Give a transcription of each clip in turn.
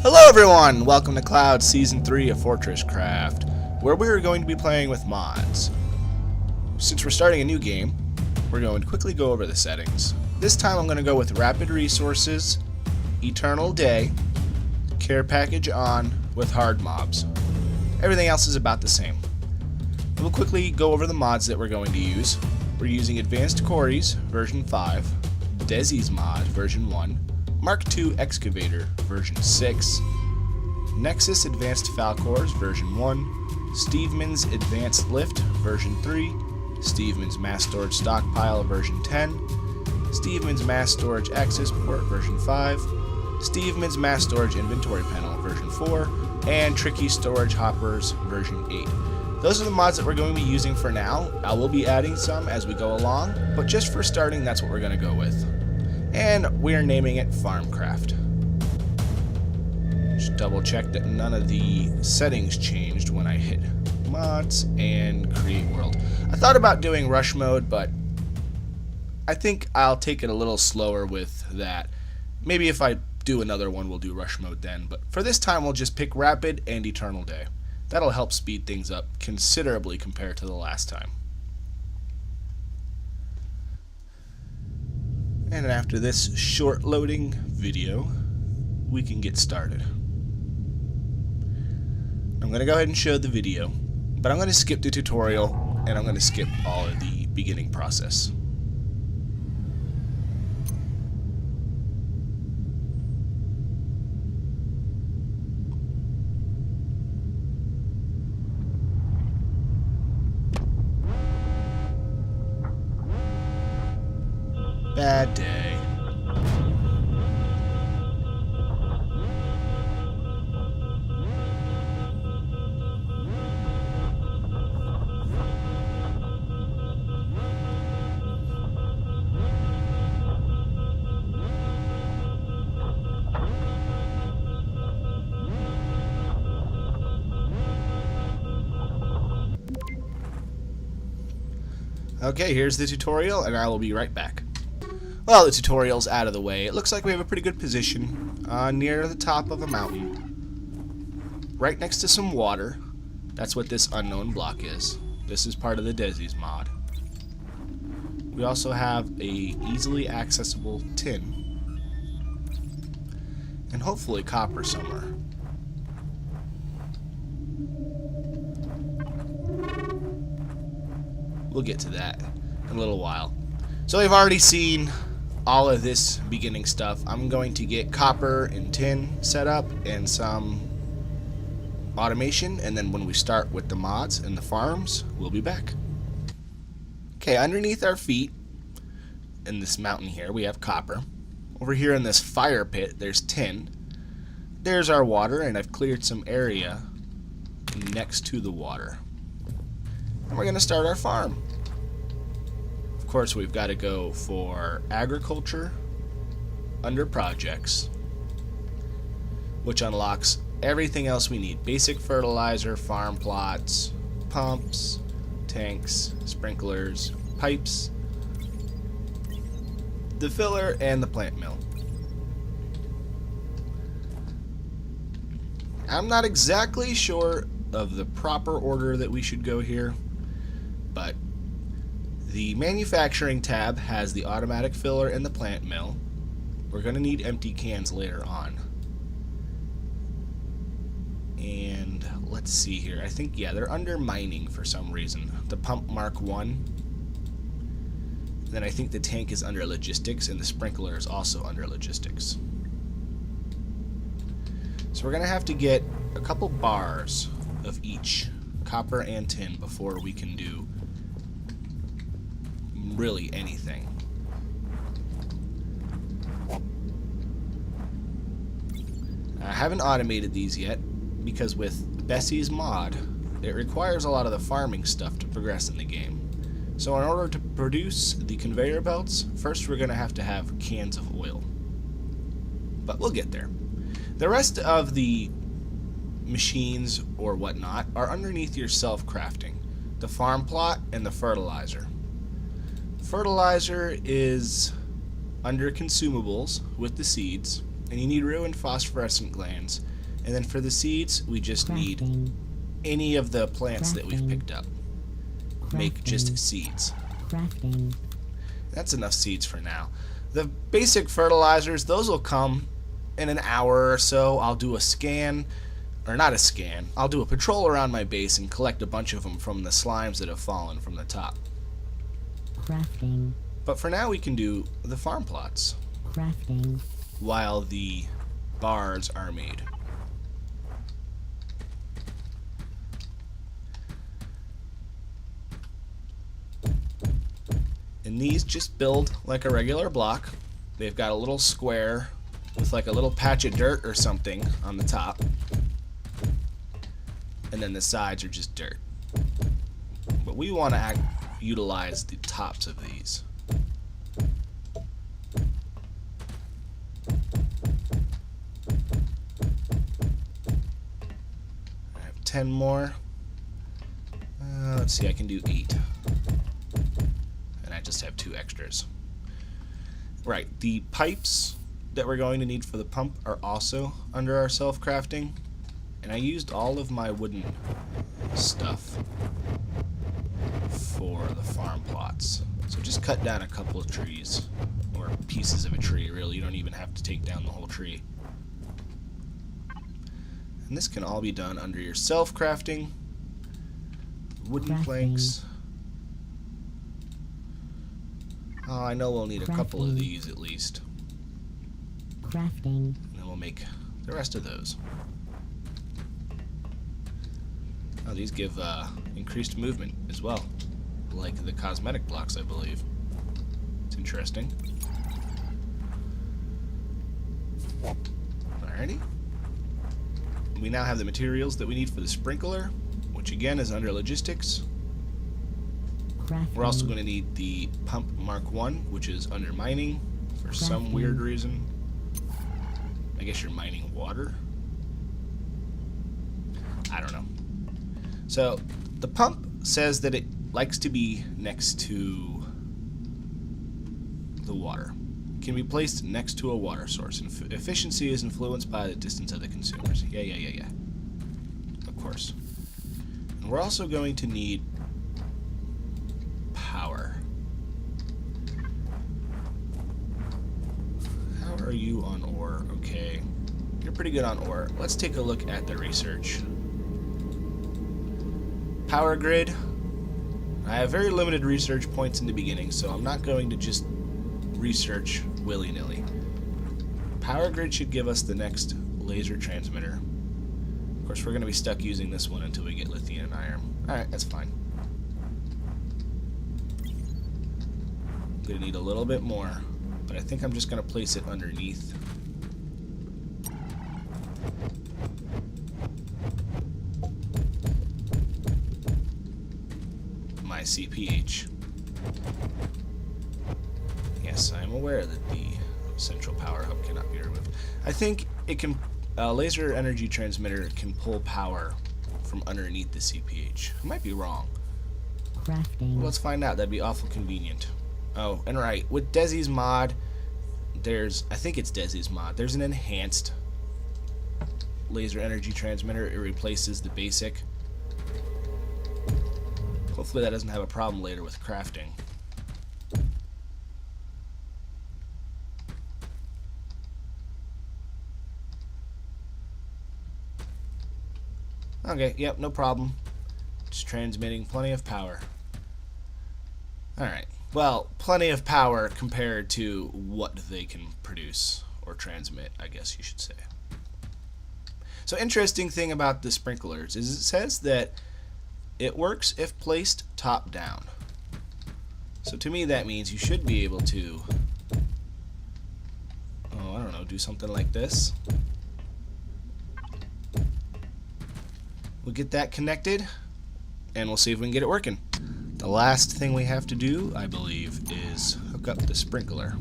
Hello everyone! Welcome to Cloud Season 3 of Fortresscraft, where we're going to be playing with mods. Since we're starting a new game, we're going to quickly go over the settings. This time I'm going to go with Rapid Resources, Eternal Day, Care Package On with Hard Mobs. Everything else is about the same. We'll quickly go over the mods that we're going to use. We're using Advanced Quarries, version 5, Desi's mod, version 1, Mark II Excavator, version 6, Nexus Advanced Falcors, version 1, Steveman's Advanced Lift, version 3, Steveman's Mass Storage Stockpile, version 10, Steveman's Mass Storage Access Port, version 5, Steveman's Mass Storage Inventory Panel, version 4, and Tricky Storage Hoppers, version 8. Those are the mods that we're going to be using for now. I will be adding some as we go along, but just for starting, that's what we're going to go with. And we're naming it Farmcraft. Just double check that none of the settings changed when I hit mods and create world. I thought about doing rush mode, but I think I'll take it a little slower with that. Maybe if I do another one, we'll do rush mode then, but for this time we'll just pick rapid and eternal day. That'll help speed things up considerably compared to the last time. And after this short loading video, we can get started. I'm going to go ahead and show the video, but I'm going to skip the tutorial and I'm going to skip all of the beginning process. Bad day. Okay, here's the tutorial, and I will be right back. Well, the tutorial's out of the way. It looks like we have a pretty good position near the top of a mountain, right next to some water. That's what this unknown block is. This is part of the Desi's mod. We also have a easily accessible tin, and hopefully copper somewhere. We'll get to that in a little while. So we've already seen all of this beginning stuff. I'm going to get copper and tin set up and some automation, and then when we start with the mods and the farms, we'll be back. Okay, underneath our feet in this mountain here, we have copper. Over here in this fire pit, there's tin. There's our water, and I've cleared some area next to the water. And we're going to start our farm. Of course, we've got to go for agriculture under projects, which unlocks everything else we need. Basic fertilizer, farm plots, pumps, tanks, sprinklers, pipes, the filler, and the plant mill. I'm not exactly sure of the proper order that we should go here, but the manufacturing tab has the automatic filler and the plant mill. We're going to need empty cans later on. And let's see here. I think, yeah, they're under mining for some reason. The pump Mark 1. Then I think the tank is under logistics, and the sprinkler is also under logistics. So we're going to have to get a couple bars of each, copper and tin, before we can do really anything. I haven't automated these yet because with Bessie's mod, it requires a lot of the farming stuff to progress in the game. So in order to produce the conveyor belts, first we're going to have cans of oil. But we'll get there. The rest of the machines or whatnot are underneath your self-crafting. The farm plot and the fertilizer. Fertilizer is under consumables with the seeds, And you need ruined phosphorescent glands. And then for the seeds, we just need any of the plants that we've picked up. Make just seeds. That's enough seeds for now. The basic fertilizers, those will come in an hour or so. I'll do a scan, or not a scan, I'll do a patrol around my base and collect a bunch of them from the slimes that have fallen from the top. But for now we can do the farm plots while the bars are made. And these just build like a regular block. They've got a little square with like a little patch of dirt or something on the top. And then the sides are just dirt. But we want to utilize the tops of these. I have 10 more. Let's see, I can do 8. I just have 2 extras. Right, the pipes that we're going to need for the pump are also under our self-crafting, and I used all of my wooden stuff for the farm plots. So just cut down a couple of trees, or pieces of a tree, really. You don't even have to take down the whole tree. And this can all be done under your self-crafting, wooden planks. Oh, I know we'll need a couple of these at least. And then we'll make the rest of those. Oh, these give increased movement as well, like the cosmetic blocks, I believe. It's interesting. Alrighty. We now have the materials that we need for the sprinkler, which again is under logistics. We're also going to need the pump Mark 1, which is under mining for some weird reason. I guess you're mining water? I don't know. So, the pump says that it likes to be next to the water. It can be placed next to a water source, and efficiency is influenced by the distance of the consumers. Yeah. Of course. And we're also going to need power. How are you on ore? Okay. You're pretty good on ore. Let's take a look at the research. Power grid. I have very limited research points in the beginning, so I'm not going to just research willy-nilly. Power grid should give us the next laser transmitter. Of course, we're going to be stuck using this one until we get lithium and iron. Alright, that's fine. Gonna need a little bit more, but I think I'm just gonna place it underneath. My CPH. Yes, I am aware that the central power hub cannot be removed. I think it can. A laser energy transmitter can pull power from underneath the CPH. I might be wrong. Well, let's find out. That'd be awful convenient. Oh, and right, with Desi's mod, I think it's Desi's mod, there's an enhanced laser energy transmitter. It replaces the basic. Hopefully that doesn't have a problem later with crafting. Okay, yep, no problem. Just transmitting plenty of power. Alright. Well, plenty of power compared to what they can produce or transmit, I guess you should say. So, interesting thing about the sprinklers is it says that it works if placed top down. So to me that means you should be able to, oh, I don't know, do something like this. We'll get that connected and we'll see if we can get it working. The last thing we have to do, I believe, is hook up the sprinkler.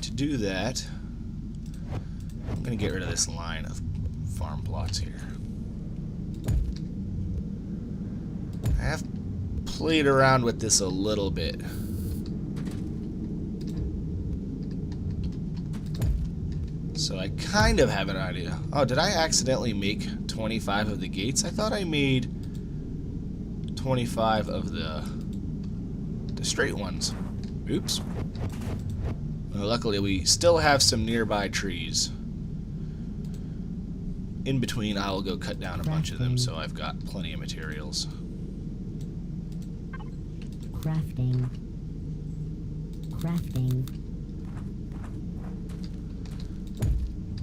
To do that, I'm going to get rid of this line of farm plots here. I have played around with this a little bit. So I kind of have an idea. Oh, did I accidentally make 25 of the gates? I thought I made 25 of the straight ones. Oops. Well, luckily we still have some nearby trees. In between, I will go cut down a bunch of them, so I've got plenty of materials. Crafting.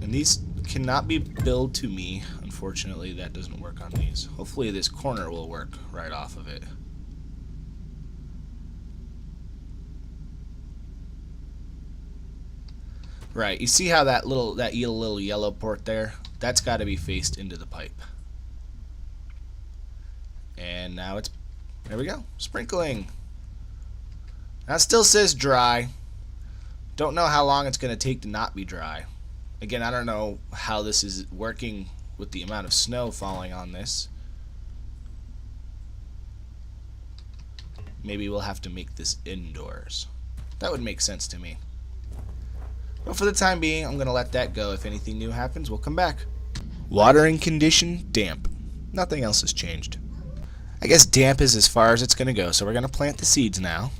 And these cannot be billed to me. Unfortunately, that doesn't work on these. Hopefully this corner will work right off of it. Right, you see how that little yellow port there? That's got to be faced into the pipe. And now it's, there we go, sprinkling. Now it still says dry. Don't know how long it's going to take to not be dry. Again, I don't know how this is working with the amount of snow falling on this. Maybe we'll have to make this indoors. That would make sense to me. But for the time being, I'm going to let that go. If anything new happens, we'll come back. Watering condition, damp. Nothing else has changed. I guess damp is as far as it's going to go, so we're going to plant the seeds now.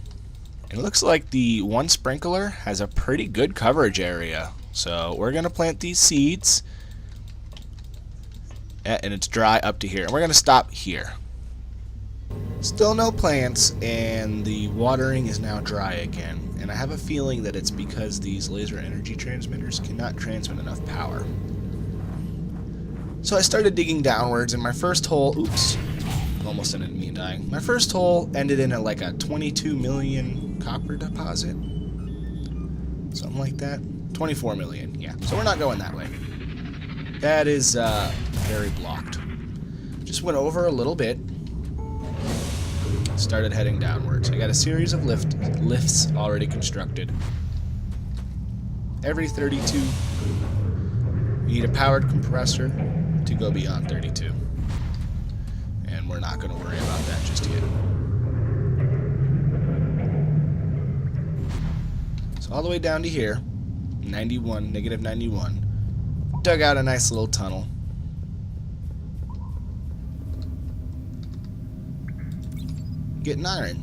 And it looks like the one sprinkler has a pretty good coverage area. So we're going to plant these seeds. And it's dry up to here. And we're going to stop here. Still no plants, and the watering is now dry again. And I have a feeling that it's because these laser energy transmitters cannot transmit enough power. So I started digging downwards, and my first hole, oops, almost ended in me dying. My first hole ended in like a 22 million copper deposit. Something like that. 24 million, yeah. So we're not going that way. That is very blocked. Just went over a little bit. Started heading downwards. I got a series of lifts already constructed. Every 32, you need a powered compressor to go beyond 32. And we're not going to worry about that just yet. So all the way down to here, 91, negative 91, dug out a nice little tunnel. Getting iron.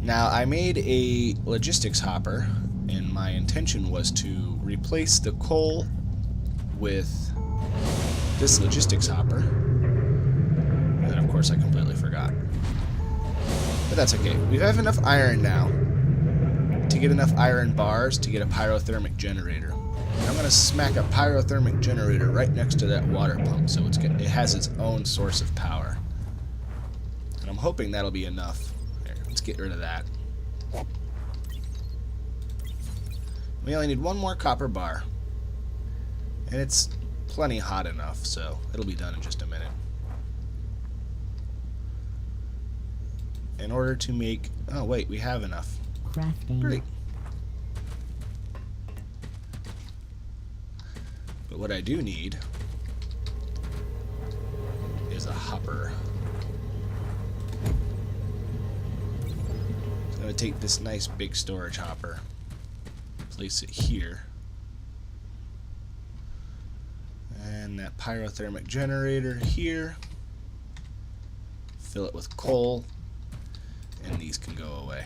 Now I made a logistics hopper, and my intention was to replace the coal with this logistics hopper. And of course I completely forgot. But that's okay. We have enough iron now to get enough iron bars to get a pyrothermic generator. And I'm going to smack a pyrothermic generator right next to that water pump so it has its own source of power. And I'm hoping that'll be enough. Here, let's get rid of that. We only need one more copper bar. And it's plenty hot enough, so it'll be done in just a minute. In order to make... Oh, wait, we have enough. Crafting. Great. But what I do need is a hopper. I'm going to take this nice big storage hopper, place it here, and that pyrothermic generator here, fill it with coal, and these can go away.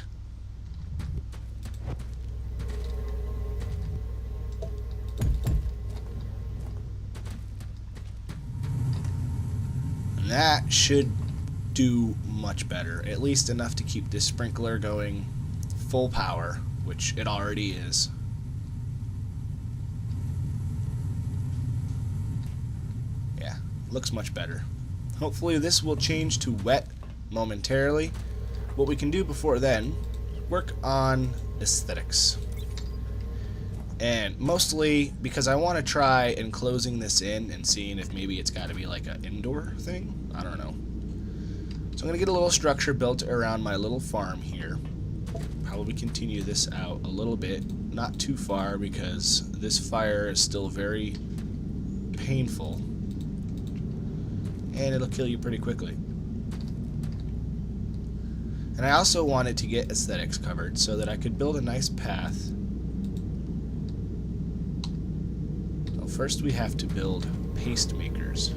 And that should do much better, at least enough to keep this sprinkler going full power, which it already is. Yeah, looks much better. Hopefully this will change to wet momentarily. What we can do before then, work on aesthetics. And mostly because I want to try enclosing this in and seeing if maybe it's got to be like an indoor thing. I don't know. So I'm going to get a little structure built around my little farm here. Probably continue this out a little bit, not too far, because this fire is still very painful. And it'll kill you pretty quickly. And I also wanted to get aesthetics covered so that I could build a nice path. Well, first we have to build paste makers.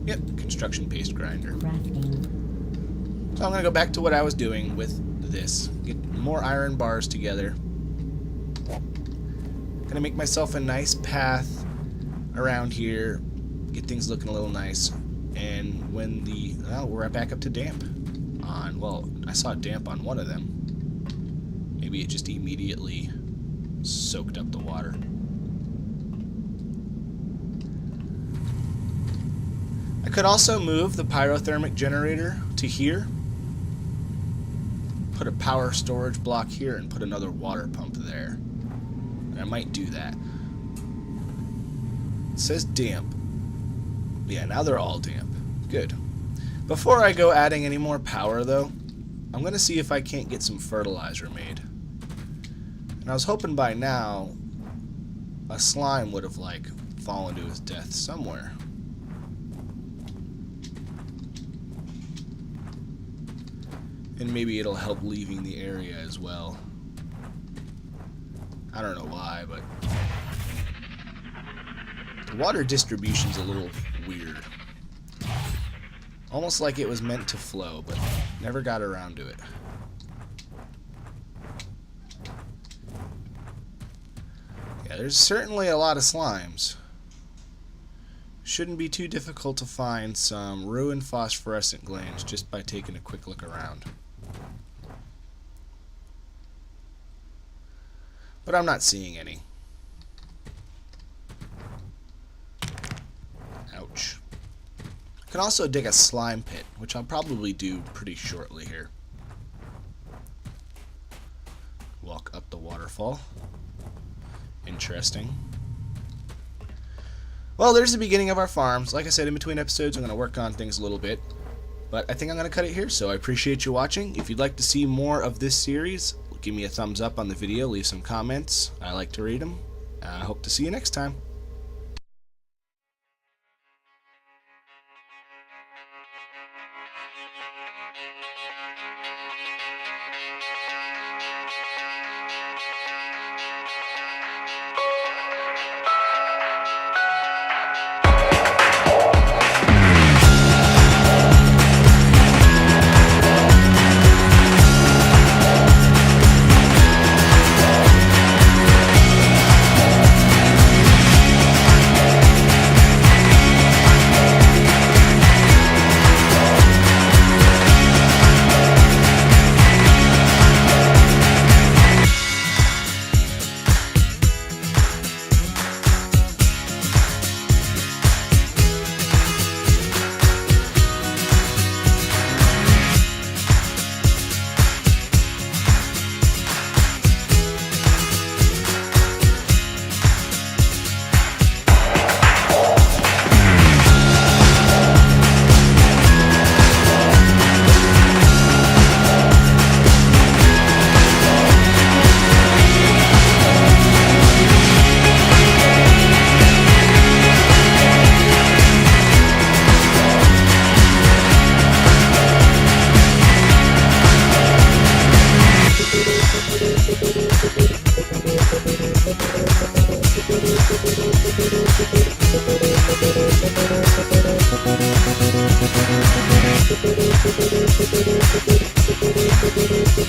Yep, construction paste grinder. Crafting. So I'm going to go back to what I was doing with this. Get more iron bars together. Going to make myself a nice path around here. Get things looking a little nice. And when the... well, we're back up to damp. Well, I saw damp on one of them. Maybe it just immediately soaked up the water. I could also move the pyrothermic generator to here. Put a power storage block here and put another water pump there. And I might do that. It says damp. Yeah, now they're all damp. Good. Before I go adding any more power, though, I'm going to see if I can't get some fertilizer made. And I was hoping by now a slime would have, like, fallen to his death somewhere. And maybe it'll help leaving the area as well. I don't know why, but the water distribution's a little weird. Almost like it was meant to flow, but never got around to it. Yeah, there's certainly a lot of slimes. Shouldn't be too difficult to find some ruined phosphorescent glands just by taking a quick look around. But I'm not seeing any. Ouch. I can also dig a slime pit, which I'll probably do pretty shortly here. Walk up the waterfall. Interesting. Well, there's the beginning of our farms. Like I said, in between episodes, I'm going to work on things a little bit. But I think I'm going to cut it here, so I appreciate you watching. If you'd like to see more of this series, give me a thumbs up on the video, leave some comments. I like to read them. I hope to see you next time.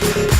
Thank you.